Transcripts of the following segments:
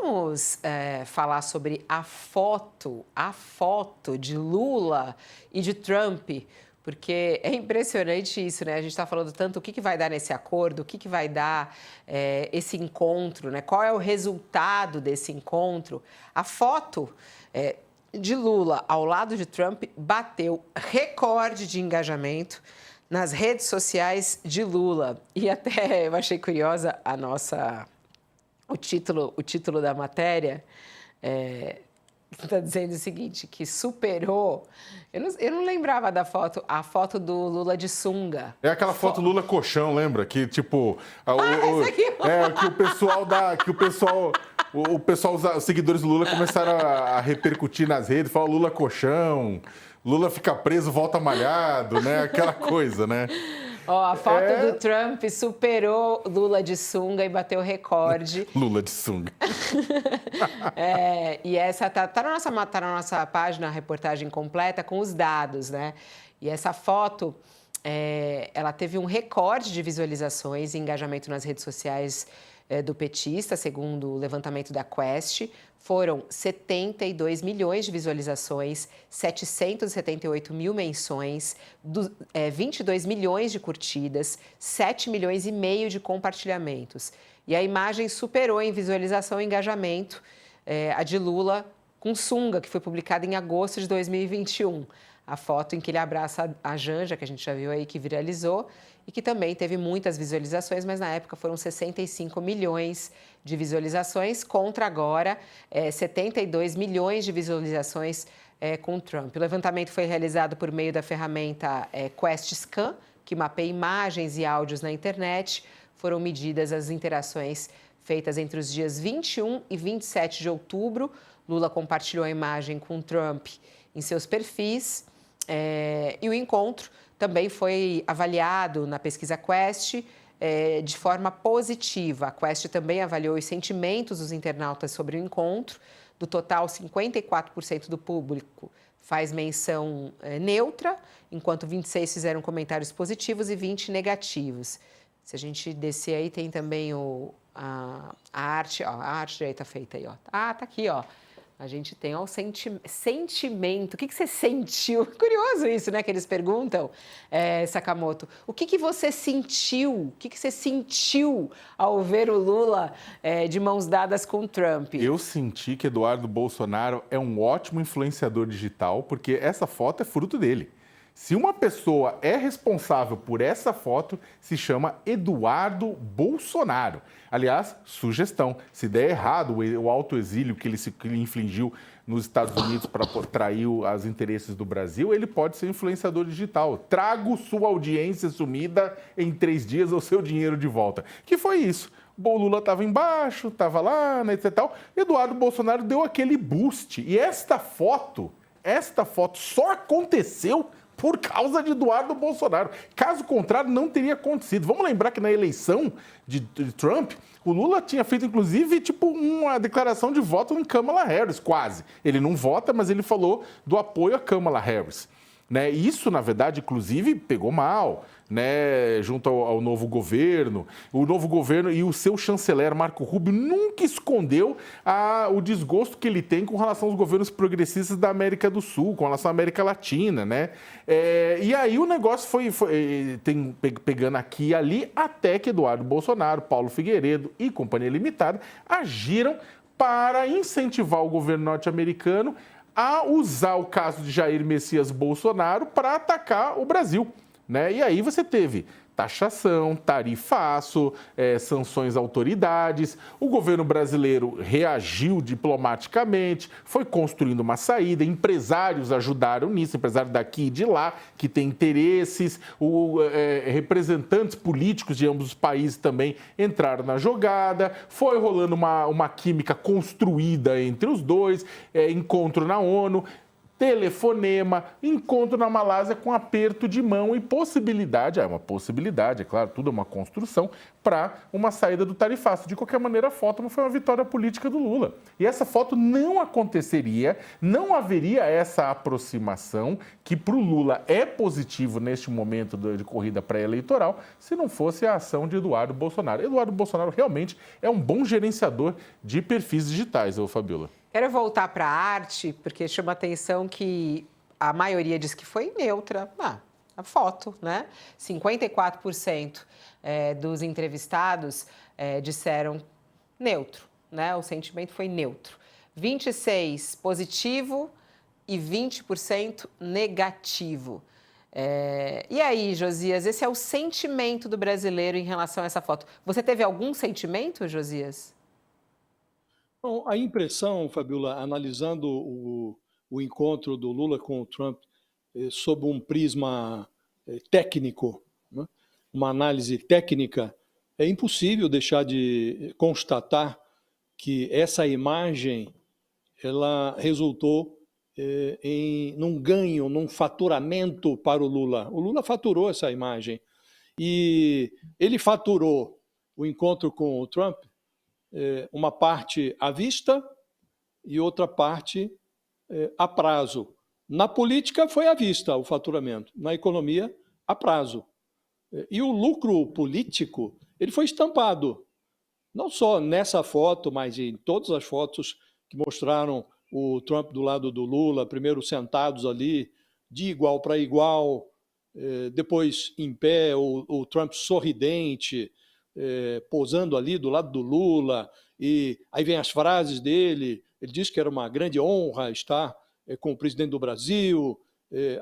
vamos falar sobre a foto de Lula e de Trump, porque é impressionante isso, né? A gente está falando tanto o que vai dar nesse acordo, o que vai dar esse encontro, né? Qual é o resultado desse encontro? A foto de Lula ao lado de Trump bateu recorde de engajamento nas redes sociais de Lula. E até eu achei curiosa o título da matéria. Está dizendo o seguinte, que superou... Eu não lembrava da foto, a foto do Lula de sunga. É aquela foto Lula colchão, lembra? Que tipo... essa aqui. Que o pessoal dá... Que o pessoal... os seguidores do Lula começaram a repercutir nas redes, falam Lula colchão, Lula fica preso, volta malhado, né? Aquela coisa, né? A foto do Trump superou Lula de sunga e bateu recorde. Lula de sunga. E essa tá na nossa página, a reportagem completa com os dados, né? E essa foto, ela teve um recorde de visualizações e engajamento nas redes sociais do petista, segundo o levantamento da Quest. Foram 72 milhões de visualizações, 778 mil menções, 22 milhões de curtidas, 7 milhões e meio de compartilhamentos. E a imagem superou em visualização e engajamento a de Lula com sunga, que foi publicada em agosto de 2021. A foto em que ele abraça a Janja, que a gente já viu aí, que viralizou, e que também teve muitas visualizações, mas na época foram 65 milhões de visualizações, contra agora 72 milhões de visualizações com Trump. O levantamento foi realizado por meio da ferramenta QuestScan, que mapeia imagens e áudios na internet. Foram medidas as interações feitas entre os dias 21 e 27 de outubro. Lula compartilhou a imagem com Trump em seus perfis. E o encontro também foi avaliado na pesquisa Quest de forma positiva. A Quest também avaliou os sentimentos dos internautas sobre o encontro. Do total, 54% do público faz menção neutra, enquanto 26% fizeram comentários positivos e 20% negativos. Se a gente descer aí, tem também a arte, a arte já está feita aí, ó. Tá aqui, ó. A gente tem o sentimento. O que você sentiu? Curioso isso, né? Que eles perguntam, Sakamoto. O que você sentiu? O que você sentiu ao ver o Lula de mãos dadas com o Trump? Eu senti que Eduardo Bolsonaro é um ótimo influenciador digital, porque essa foto é fruto dele. Se uma pessoa é responsável por essa foto, se chama Eduardo Bolsonaro. Aliás, sugestão, se der errado o autoexílio que ele infligiu nos Estados Unidos para trair os interesses do Brasil, ele pode ser influenciador digital. Trago sua audiência sumida em 3 dias ou seu dinheiro de volta. Que foi isso. O Lula estava embaixo, estava lá, né, etc. Tal. Eduardo Bolsonaro deu aquele boost. E esta foto só aconteceu por causa de Eduardo Bolsonaro. Caso contrário, não teria acontecido. Vamos lembrar que na eleição de Trump, o Lula tinha feito, inclusive, uma declaração de voto em Kamala Harris, quase. Ele não vota, mas ele falou do apoio a Kamala Harris. Né? Isso, na verdade, inclusive, pegou mal, né? Junto ao novo governo. O novo governo e o seu chanceler, Marco Rubio, nunca escondeu o desgosto que ele tem com relação aos governos progressistas da América do Sul, com relação à América Latina, né? E aí o negócio foi pegando aqui e ali, até que Eduardo Bolsonaro, Paulo Figueiredo e Companhia Limitada agiram para incentivar o governo norte-americano a usar o caso de Jair Messias Bolsonaro para atacar o Brasil, né? E aí você teve taxação, tarifaço, sanções a autoridades. O governo brasileiro reagiu diplomaticamente, foi construindo uma saída, empresários ajudaram nisso, empresários daqui e de lá, que têm interesses, representantes políticos de ambos os países também entraram na jogada, foi rolando uma química construída entre os dois, encontro na ONU. telefonema, encontro na Malásia com aperto de mão e possibilidade, é uma possibilidade, é claro, tudo é uma construção, para uma saída do tarifaço. De qualquer maneira, a foto não foi uma vitória política do Lula. E essa foto não aconteceria, não haveria essa aproximação, que para o Lula é positivo neste momento de corrida pré-eleitoral, se não fosse a ação de Eduardo Bolsonaro. Eduardo Bolsonaro realmente é um bom gerenciador de perfis digitais, Fabiola. Quero voltar para a arte, porque chama atenção que a maioria diz que foi neutra. A foto, né? 54% dos entrevistados disseram neutro, né? O sentimento foi neutro. 26% positivo e 20% negativo. E aí, Josias, esse é o sentimento do brasileiro em relação a essa foto. Você teve algum sentimento, Josias? Bom, a impressão, Fabiola, analisando o encontro do Lula com o Trump sob um prisma técnico, né? Uma análise técnica, é impossível deixar de constatar que essa imagem ela resultou num ganho, num faturamento para o Lula. O Lula faturou essa imagem e ele faturou o encontro com o Trump, uma parte à vista e outra parte a prazo. Na política foi à vista o faturamento, na economia a prazo. E o lucro político ele foi estampado, não só nessa foto, mas em todas as fotos que mostraram o Trump do lado do Lula, primeiro sentados ali, de igual para igual, depois em pé, o Trump sorridente, posando ali do lado do Lula, e aí vem as frases dele, ele disse que era uma grande honra estar com o presidente do Brasil,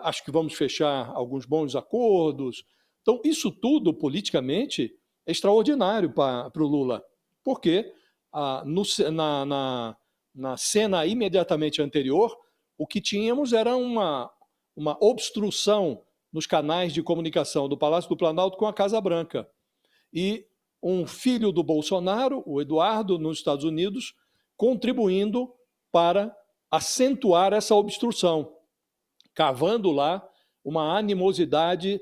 acho que vamos fechar alguns bons acordos. Então, isso tudo, politicamente, é extraordinário para o Lula, porque na cena imediatamente anterior, o que tínhamos era uma obstrução nos canais de comunicação do Palácio do Planalto com a Casa Branca. E um filho do Bolsonaro, o Eduardo, nos Estados Unidos, contribuindo para acentuar essa obstrução, cavando lá uma animosidade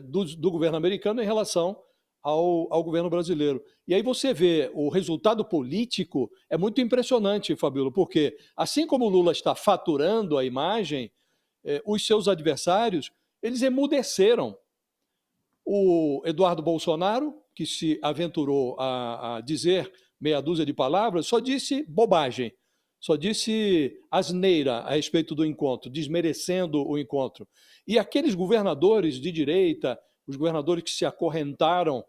do governo americano em relação ao governo brasileiro. E aí você vê o resultado político é muito impressionante, Fabíola, porque assim como o Lula está faturando a imagem, os seus adversários, eles emudeceram. O Eduardo Bolsonaro, que se aventurou a dizer meia dúzia de palavras, só disse bobagem, só disse asneira a respeito do encontro, desmerecendo o encontro. E aqueles governadores de direita, os governadores que se acorrentaram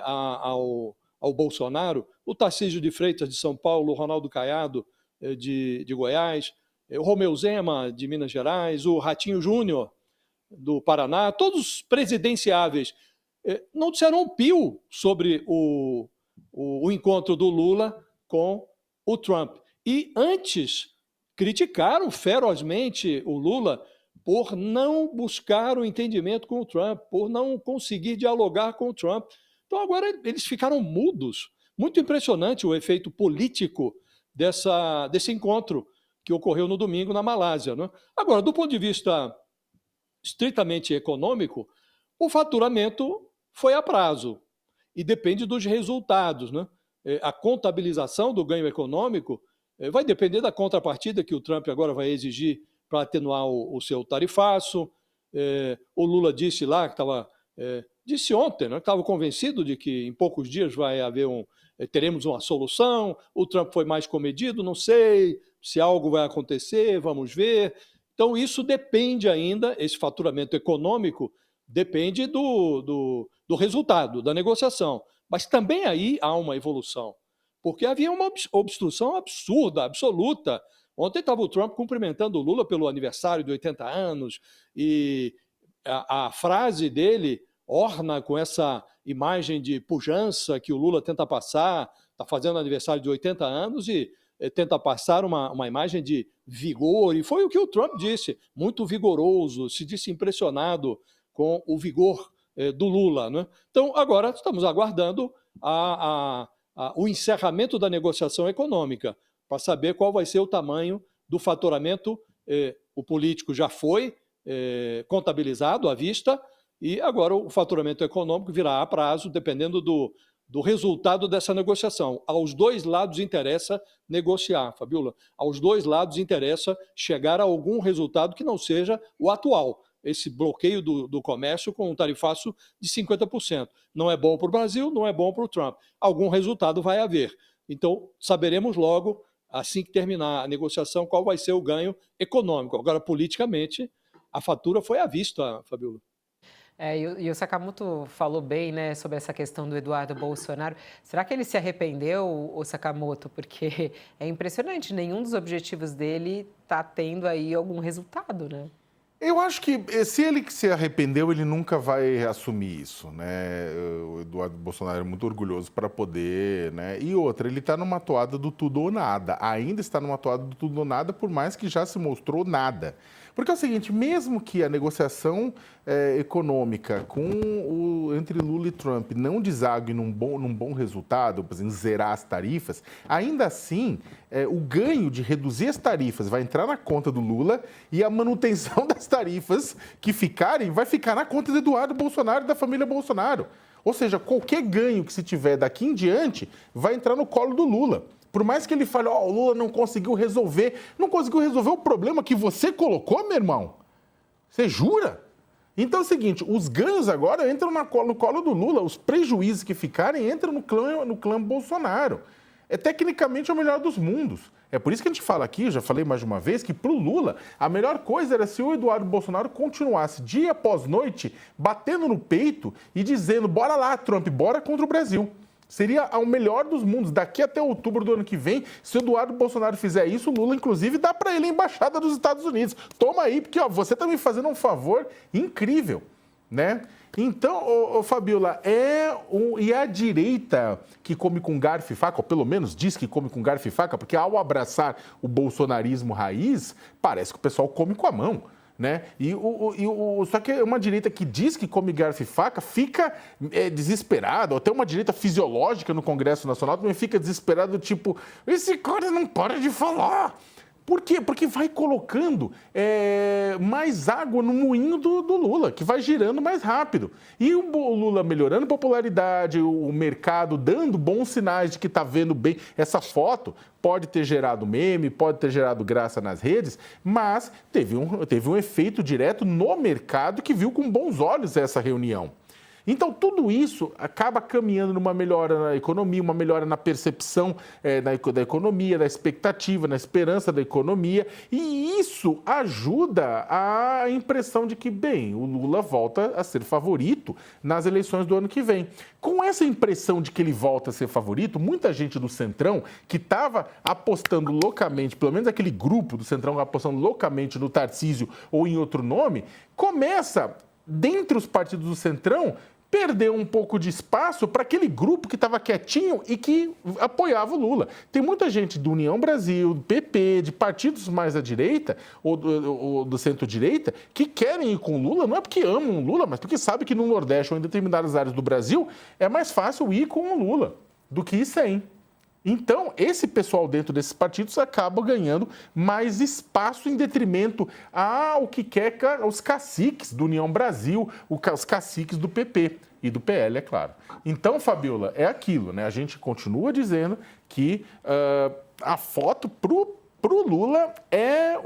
ao Bolsonaro, o Tarcísio de Freitas de São Paulo, o Ronaldo Caiado de Goiás, o Romeu Zema de Minas Gerais, o Ratinho Júnior do Paraná, todos presidenciáveis, não disseram um pio sobre o encontro do Lula com o Trump. E antes criticaram ferozmente o Lula por não buscar o entendimento com o Trump, por não conseguir dialogar com o Trump. Então agora eles ficaram mudos. Muito impressionante o efeito político desse encontro que ocorreu no domingo na Malásia, né? Agora, do ponto de vista estritamente econômico, o faturamento foi a prazo e depende dos resultados, né? A contabilização do ganho econômico vai depender da contrapartida que o Trump agora vai exigir para atenuar o seu tarifaço. O Lula disse lá que estava... disse ontem, né, que estava convencido de que em poucos dias vai haver teremos uma solução. O Trump foi mais comedido, não sei se algo vai acontecer, vamos ver. Então, isso depende ainda, esse faturamento econômico depende do resultado, da negociação. Mas também aí há uma evolução, porque havia uma obstrução absurda, absoluta. Ontem estava o Trump cumprimentando o Lula pelo aniversário de 80 anos e a frase dele orna com essa imagem de pujança que o Lula tenta passar, está fazendo aniversário de 80 anos e tenta passar uma imagem de vigor, e foi o que o Trump disse, muito vigoroso, se disse impressionado com o vigor do Lula, né? Então, agora estamos aguardando o encerramento da negociação econômica, para saber qual vai ser o tamanho do faturamento o político já foi contabilizado à vista e agora o faturamento econômico virá a prazo, dependendo do resultado dessa negociação. Aos dois lados interessa negociar, Fabiola. Aos dois lados interessa chegar a algum resultado que não seja o atual. Esse bloqueio do comércio com um tarifaço de 50%. Não é bom para o Brasil, não é bom para o Trump. Algum resultado vai haver. Então, saberemos logo, assim que terminar a negociação, qual vai ser o ganho econômico. Agora, politicamente, a fatura foi à vista, Fabiola. E o Sakamoto falou bem, né, sobre essa questão do Eduardo Bolsonaro. Será que ele se arrependeu, o Sakamoto? Porque é impressionante, nenhum dos objetivos dele está tendo aí algum resultado, né? Eu acho que se ele se arrependeu, ele nunca vai assumir isso, né? O Eduardo Bolsonaro é muito orgulhoso para poder, né? E outra, ele está numa toada do tudo ou nada. Ainda está numa toada do tudo ou nada, por mais que já se mostrou nada. Porque é o seguinte, mesmo que a negociação econômica entre Lula e Trump não desague num bom resultado, por exemplo, zerar as tarifas, ainda assim, o ganho de reduzir as tarifas vai entrar na conta do Lula e a manutenção das tarifas que ficarem vai ficar na conta do Eduardo Bolsonaro e da família Bolsonaro. Ou seja, qualquer ganho que se tiver daqui em diante vai entrar no colo do Lula. Por mais que ele fale, o Lula não conseguiu resolver o problema que você colocou, meu irmão. Você jura? Então é o seguinte, os ganhos agora entram no colo do Lula, os prejuízos que ficarem entram no clã Bolsonaro. É tecnicamente o melhor dos mundos. É por isso que a gente fala aqui, eu já falei mais de uma vez, que para o Lula a melhor coisa era se o Eduardo Bolsonaro continuasse dia após noite batendo no peito e dizendo, bora lá, Trump, bora contra o Brasil. Seria o melhor dos mundos. Daqui até outubro do ano que vem, se o Eduardo Bolsonaro fizer isso, o Lula, inclusive, dá para ele a embaixada dos Estados Unidos. Toma aí, porque você está me fazendo um favor incrível, né? Então, Fabiola, e a direita que come com garfo e faca, ou pelo menos diz que come com garfo e faca, porque ao abraçar o bolsonarismo raiz, parece que o pessoal come com a mão. Né? Só que uma direita que diz que come garfo e faca fica desesperada, ou até uma direita fisiológica no Congresso Nacional também fica desesperada, tipo, esse cara não para de falar. Por quê? Porque vai colocando mais água no moinho do Lula, que vai girando mais rápido. E o Lula melhorando a popularidade, o mercado dando bons sinais de que está vendo bem. Essa foto pode ter gerado meme, pode ter gerado graça nas redes, mas teve um efeito direto no mercado que viu com bons olhos essa reunião. Então, tudo isso acaba caminhando numa melhora na economia, uma melhora na percepção da economia, da expectativa, na esperança da economia. E isso ajuda a impressão de que, bem, o Lula volta a ser favorito nas eleições do ano que vem. Com essa impressão de que ele volta a ser favorito, muita gente do Centrão, que estava apostando loucamente, pelo menos aquele grupo do Centrão apostando loucamente no Tarcísio ou em outro nome, começa, dentre os partidos do Centrão, perdeu um pouco de espaço para aquele grupo que estava quietinho e que apoiava o Lula. Tem muita gente do União Brasil, do PP, de partidos mais à direita ou do centro-direita que querem ir com o Lula, não é porque amam o Lula, mas porque sabem que no Nordeste ou em determinadas áreas do Brasil é mais fácil ir com o Lula do que ir sem. Então, esse pessoal dentro desses partidos acaba ganhando mais espaço em detrimento ao que quer os caciques do União Brasil, os caciques do PP e do PL, é claro. Então, Fabiola, é aquilo, né? A gente continua dizendo que a foto pro Lula é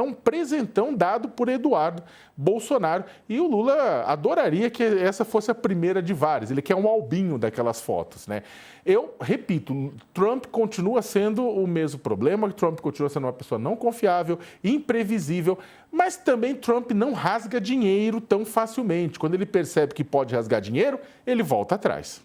um presentão dado por Eduardo Bolsonaro. E o Lula adoraria que essa fosse a primeira de várias. Ele quer um albinho daquelas fotos, né? Eu repito, Trump continua sendo o mesmo problema, Trump continua sendo uma pessoa não confiável, imprevisível, mas também Trump não rasga dinheiro tão facilmente. Quando ele percebe que pode rasgar dinheiro, ele volta atrás.